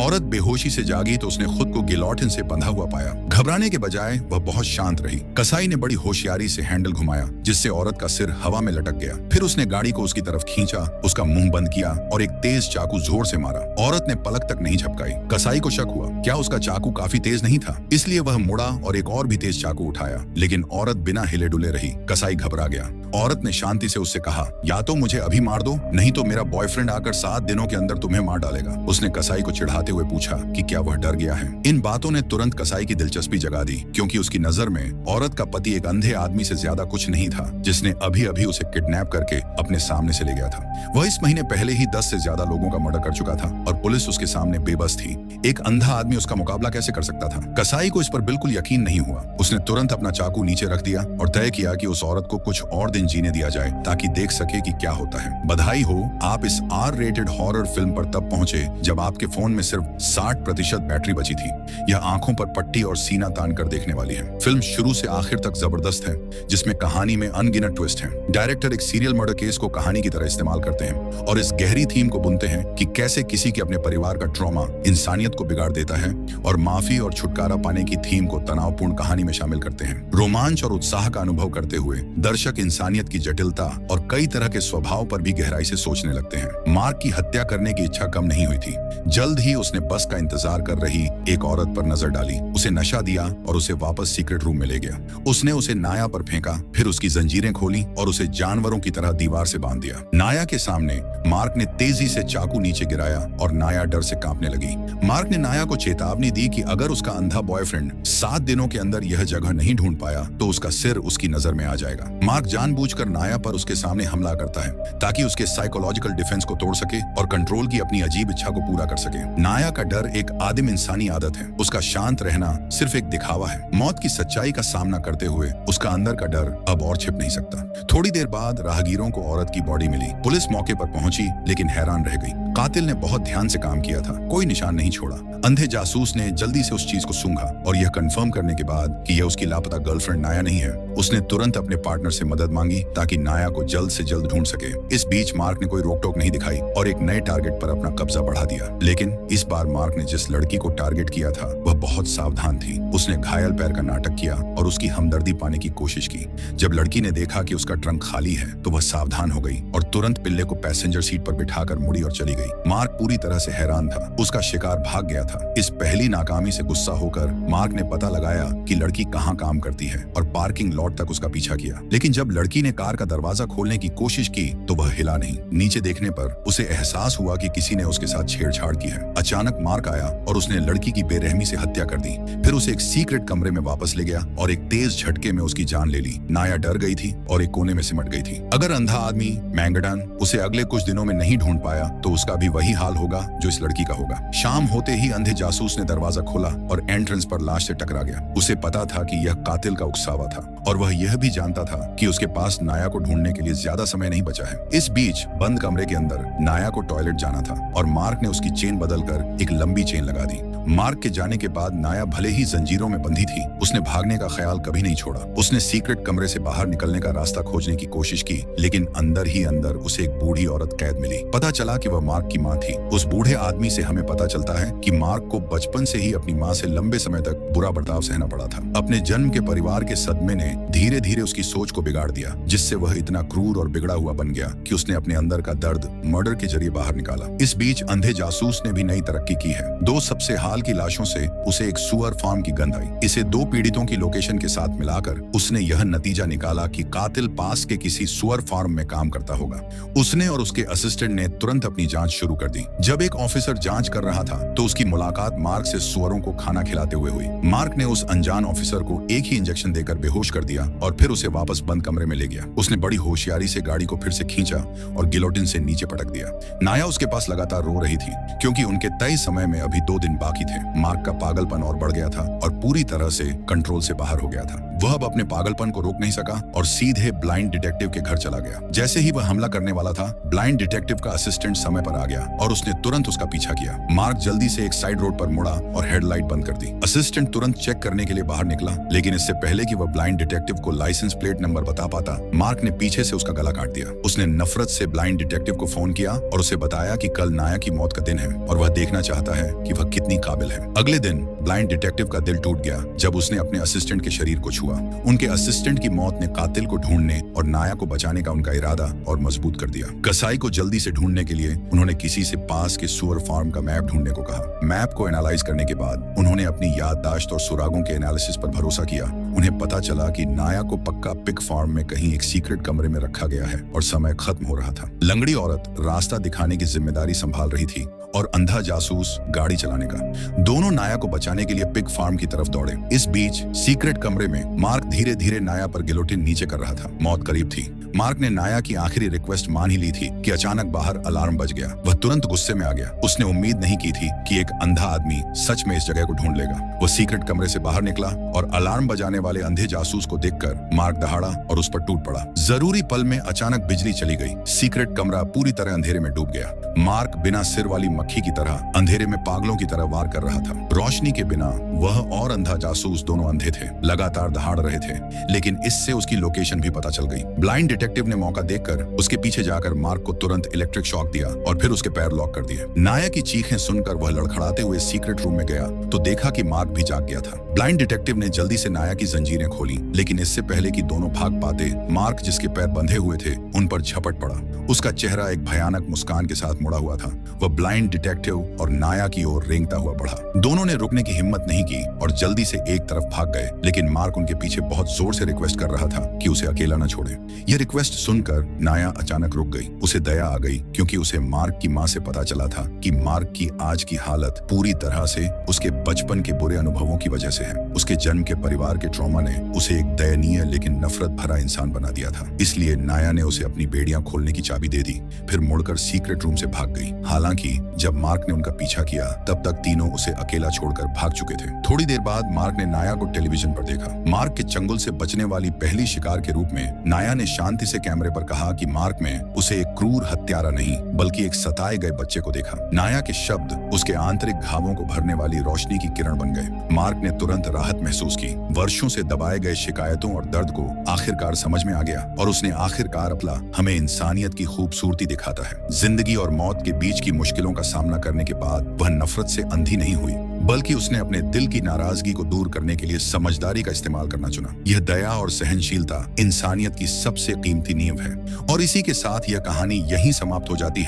औरत बेहोशी से जागी तो उसने खुद को गिलोटिन से बंधा हुआ पाया। घबराने के बजाय वह बहुत शांत रही। कसाई ने बड़ी होशियारी से हैंडल घुमाया, जिससे औरत का सिर हवा में लटक गया। फिर उसने गाड़ी को उसकी तरफ खींचा, उसका मुंह बंद किया और एक तेज चाकू जोर से मारा। औरत ने पलक तक नहीं झपकाई। कसाई को शक हुआ, क्या उसका चाकू काफी तेज नहीं था? इसलिए वह मुड़ा और एक और भी तेज चाकू उठाया, लेकिन औरत बिना हिले डुले रही। कसाई घबरा गया। औरत ने शांति से उससे कहा, या तो मुझे अभी मार दो, नहीं तो मेरा बॉयफ्रेंड आकर 7 दिनों के अंदर तुम्हें मार डालेगा। उसने कसाई को चिढ़ाते हुए पूछा कि क्या वह डर गया है। इन बातों ने तुरंत कसाई की दिलचस्पी जगा दी, क्योंकि उसकी नजर में औरत का पति एक अंधे आदमी से ज्यादा कुछ नहीं था, जिसने अभी अभी उसे किडनैप करके अपने सामने से ले गया था। वह इस महीने पहले ही 10 से ज्यादा लोगों का मर्डर कर चुका था और पुलिस उसके सामने बेबस थी। एक अंधा आदमी उसका मुकाबला कैसे कर सकता था? कसाई को इस पर बिल्कुल यकीन नहीं हुआ। उसने तुरंत अपना चाकू नीचे रख दिया और तय किया कि उस औरत को कुछ और दिन जीने दिया जाए, ताकि देख सके कि क्या होता है। बधाई हो, आप इस R-rated हॉरर फिल्म पर तब पहुंचे जब आपके फोन में सिर्फ 60% बैटरी बची थी। यह आंखों पर पट्टी और सीना तान कर देखने वाली है। फिल्म शुरू से आखिर तक जबरदस्त है, जिसमें कहानी में अनगिनत ट्विस्ट हैं। डायरेक्टर एक सीरियल मर्डर केस को कहानी की तरह इस्तेमाल करते हैं और इस गहरी थीम को बुनते हैं कि कैसे किसी के अपने परिवार का ट्रॉमा इंसानियत को बिगाड़ देता है, और माफी और छुटकारा पाने की थीम को तनावपूर्ण कहानी में शामिल करते हैं। रोमांच और उत्साह का अनुभव करते हुए दर्शक इंसानियत की जटिलता और कई तरह के स्वभाव पर भी गहराई से सोचने लगते हैं। मार्क की हत्या करने की इच्छा कम नहीं हुई थी। जल्द ही उसने बस का इंतजार कर रही एक औरत पर नजर डाली, उसे नशा दिया और उसे वापस सीक्रेट रूम में ले गया। उसने उसे नाया पर फेंका, फिर उसकी जंजीरें खोली और उसे जानवरों की तरह दीवार से बांध दिया। नाया के सामने मार्क ने तेजी से चाकू नीचे गिराया और नाया डर से कांपने लगी। मार्क ने नाया को चेतावनी दी कि अगर उसका अंधा बॉयफ्रेंड 7 दिनों के अंदर यह जगह नहीं ढूंढ पाया तो उसका सिर उसकी नजर में आ जाएगा। मार्क जानबूझकर नाया पर उसके सामने हमला करता है, ताकि उसके साइकोलॉजिकल डिफेंस को तोड़ सके और कंट्रोल की अपनी अजीब इच्छा को पूरा कर सके। नाया का डर एक आदिम इंसानी आदत है। उसका शांत रहना सिर्फ एक दिखावा है। मौत की सच्चाई का सामना करते हुए उसका अंदर का डर अब और छिप नहीं सकता। थोड़ी देर बाद राहगीरों को औरत की बॉडी मिली। पुलिस मौके पर पहुंची, लेकिन हैरान रह गई। कातिल ने बहुत ध्यान से काम किया था, कोई निशान नहीं छोड़ा। अंधे जासूस ने जल्दी से उस चीज को सूंघा और यह कंफर्म करने के बाद कि यह उसकी लापता गर्लफ्रेंड नाया नहीं है, उसने तुरंत अपने पार्टनर से मदद मांगी ताकि नाया को जल्द से जल्द ढूंढ सके। इस बीच मार्क ने कोई रोक टोक नहीं दिखाई और एक नए टारगेट पर अपना कब्जा बढ़ा दिया। लेकिन इस बार मार्क ने जिस लड़की को टारगेट किया था वह बहुत सावधान थी। उसने घायल पैर का नाटक किया और उसकी हमदर्दी पाने की कोशिश की। जब लड़की ने देखा कि उसका ट्रंक खाली है तो वह सावधान हो गई और तुरंत पिल्ले को पैसेंजर सीट पर बिठाकर मुड़ी और चली गई। मार्क पूरी तरह से हैरान था। उसका शिकार भाग गया था। इस पहली नाकामी से गुस्सा होकर मार्क ने पता लगाया कि लड़की कहाँ काम करती है और पार्किंग लॉट तक उसका पीछा किया। लेकिन जब लड़की ने कार का दरवाजा खोलने की कोशिश की तो वह हिला नहीं। नीचे देखने पर उसे एहसास हुआ कि किसी ने उसके साथ छेड़छाड़ की है। अचानक मार्क आया और उसने लड़की की बेरहमी से हत्या कर दी। फिर उसे एक सीक्रेट कमरे में वापस ले गया और एक तेज झटके में उसकी जान ले ली। नाया डर गई थी और एक कोने में सिमट गई थी। अगर अंधा आदमी मैंगडन उसे अगले कुछ दिनों में नहीं ढूंढ पाया तो उसका भी वही हाल होगा जो इस लड़की का होगा। शाम होते ही अंधे जासूस ने दरवाजा खोला और एंट्रेंस पर लाश से टकरा गया। उसे पता था कि यह कातिल का उकसावा था और वह यह भी जानता था कि उसके पास नाया को ढूंढने के लिए ज्यादा समय नहीं बचा है। इस बीच बंद कमरे के अंदर नाया को टॉयलेट जाना था और मार्क ने उसकी चेन बदलकर एक लंबी चेन लगा दी। मार्क के जाने के बाद नाया भले ही जंजीरों में बंधी थी, उसने भागने का ख्याल कभी नहीं छोड़ा। उसने सीक्रेट कमरे से बाहर निकलने का रास्ता खोजने की कोशिश की, लेकिन अंदर ही अंदर उसे एक बूढ़ी औरत कैद मिली। पता चला कि वह मार्क की माँ थी। उस बूढ़े आदमी से हमें पता चलता है कि मार्क को बचपन से ही अपनी माँ से लंबे समय तक बुरा बर्ताव सहना पड़ा था। अपने जन्म के परिवार के सदमे ने धीरे धीरे उसकी सोच को बिगाड़ दिया, जिससे वह इतना क्रूर और बिगड़ा हुआ बन गया कि उसने अपने अंदर का दर्द मर्डर के जरिए बाहर निकाला। इस बीच अंधे जासूस ने भी नई तरक्की की है। 2 सबसे हाल की लाशों से उसे एक सुअर फार्म की गंध आई। इसे 2 पीड़ितों की लोकेशन के साथ मिलाकर उसने यह नतीजा निकाला कि कातिल पास के किसी सुअर फार्म में काम करता होगा। उसने और उसके असिस्टेंट ने तुरंत अपनी जांच शुरू कर दी। जब एक ऑफिसर जांच कर रहा था तो उसकी मुलाकात मार्क से सुअरों को खाना खिलाते हुए हुई। मार्क ने उस अनजान ऑफिसर को एक ही इंजेक्शन देकर बेहोश कर दिया और फिर उसे वापस बंद कमरे में ले गया। उसने बड़ी होशियारी से गाड़ी को फिर से खींचा और गिलोटिन से नीचे पटक दिया। नाया उसके पास लगातार रो रही थी, क्योंकि उनके तय समय में अभी 2 दिन बाकी बाकी थे। मार्क का पागलपन और बढ़ गया था और पूरी तरह से कंट्रोल से बाहर हो गया था। वह अब अपने पागलपन को रोक नहीं सका और सीधे ब्लाइंड डिटेक्टिव के घर चला गया। जैसे ही वह हमला करने वाला था, ब्लाइंड डिटेक्टिव का असिस्टेंट समय पर आ गया और उसने तुरंत उसका पीछा किया। मार्क जल्दी से एक साइड रोड पर मुड़ा और हेडलाइट बंद कर दी। असिस्टेंट तुरंत चेक करने के लिए बाहर निकला, लेकिन इससे पहले कि वह ब्लाइंड डिटेक्टिव को लाइसेंस प्लेट नंबर बता पाता, मार्क ने पीछे से उसका गला काट दिया। उसने नफरत से ब्लाइंड डिटेक्टिव को फोन किया और उसे बताया कि कल नाया की मौत का दिन है और वह देखना चाहता है कि वह कितनी काबिल है। अगले दिन ब्लाइंड डिटेक्टिव का दिल टूट गया जब उसने अपने असिस्टेंट के शरीर को छुआ। उनके असिस्टेंट की मौत ने कातिल को ढूंढने और नाया को बचाने का उनका इरादा और मजबूत कर दिया। कसाई को जल्दी से ढूंढने के लिए उन्होंने किसी से पास के सुअर फार्म का मैप ढूंढने को कहा। मैप को एनालाइज करने के बाद उन्होंने अपनी याददाश्त और सुरागों के एनालिसिस पर भरोसा किया। उन्हें पता चला कि नाया को पक्का पिग फार्म में कहीं एक सीक्रेट कमरे में रखा गया है और समय खत्म हो रहा था। लंगड़ी औरत रास्ता दिखाने की जिम्मेदारी संभाल रही थी और अंधा जासूस गाड़ी चलाने का। दोनों नाया को बचाने के लिए पिग फार्म की तरफ दौड़े। इस बीच सीक्रेट कमरे में मार्क धीरे धीरे नाया पर गिलोटिन नीचे कर रहा था। मौत करीब थी। मार्क ने नाया की आखिरी रिक्वेस्ट मान ही ली थी कि अचानक बाहर अलार्म बज गया। वह तुरंत गुस्से में आ गया। उसने उम्मीद नहीं की थी कि एक अंधा आदमी सच में इस जगह को ढूंढ लेगा। वह सीक्रेट कमरे से बाहर निकला और अलार्म बजाने वाले अंधे जासूस को देखकर मार्क दहाड़ा और उस पर टूट पड़ा। जरूरी पल में अचानक बिजली चली गई। सीक्रेट कमरा पूरी तरह अंधेरे में डूब गया। मार्क बिना सिर वाली मक्खी की तरह अंधेरे में पागलों की तरह वार कर रहा था। रोशनी के बिना वह और अंधा जासूस दोनों अंधे थे, लगातार दहाड़ रहे थे, लेकिन इससे उसकी लोकेशन भी पता चल गई। ब्लाइंड डिटेक्टिव ने मौका देखकर उसके पीछे जाकर मार्क को तुरंत इलेक्ट्रिक शॉक दिया और फिर उसके पैर लॉक कर दिए। नाया की चीखें सुनकर वह लड़खड़ाते हुए सीक्रेट रूम में गया तो देखा कि मार्क भी जाग गया था। ब्लाइंड डिटेक्टिव ने जल्दी से नाया की जंजीरें खोली, लेकिन इससे पहले कि दोनों भाग पाते, मार्क जिसके पैर बंधे हुए थे उन पर झपट पड़ा। उसका चेहरा एक भयानक मुस्कान के साथ मुड़ा हुआ था। वह ब्लाइंड डिटेक्टिव और नाया की ओर रेंगता हुआ बढ़ा। दोनों ने रुकने की हिम्मत नहीं की और जल्दी से एक तरफ भाग गए, लेकिन मार्क उनके पीछे बहुत जोर से रिक्वेस्ट कर रहा था कि उसे अकेला न छोड़े। यह रिक्वेस्ट सुनकर नाया अचानक रुक गई। उसे दया आ गई क्योंकि उसे मार्क की मां से पता चला था कि मार्क की आज की हालत पूरी तरह से उसके बचपन के बुरे अनुभवों की वजह से है। उसके जन्म के परिवार के ट्रॉमा ने उसे एक दयनीय लेकिन नफरत भरा इंसान बना दिया था। इसलिए नाया ने उसे अपनी बेड़ियां खोलने की चाबी दे दी, फिर मुड़कर सीक्रेट रूम से भाग गई। हालांकि जब मार्क ने उनका पीछा किया तब तक तीनों उसे अकेला छोड़कर भाग चुके थे। थोड़ी देर बाद मार्क ने नाया को टेलीविजन पर देखा। मार्क के चंगुल से बचने वाली पहली शिकार के रूप में नाया ने शांति से कैमरे पर कहा कि मार्क में उसे एक क्रूर हत्यारा नहीं बल्कि एक सताए गए बच्चे को देखा। नाया के शब्द उसके आंतरिक घावों को भरने वाली रोशनी की किरण बन गए। मार्क ने तुरंत राहत महसूस की। वर्षों से दबाए गए शिकायतों और दर्द को आखिरकार समझ में आ गया और उसने आखिरकार अपना हमें इंसानियत की खूबसूरती दिखाता है। जिंदगी और मौत के बीच की मुश्किलों का सामना करने के बाद वह नफरत से अंधी नहीं हुई, बल्कि उसने अपने दिल की नाराजगी को दूर करने के लिए समझदारी का इस्तेमाल करना चुना। यह दया और सहनशीलता इंसानियत की सबसे कीमती नींव है। और इसी के साथ यह कहानी यहीं समाप्त हो जाती है।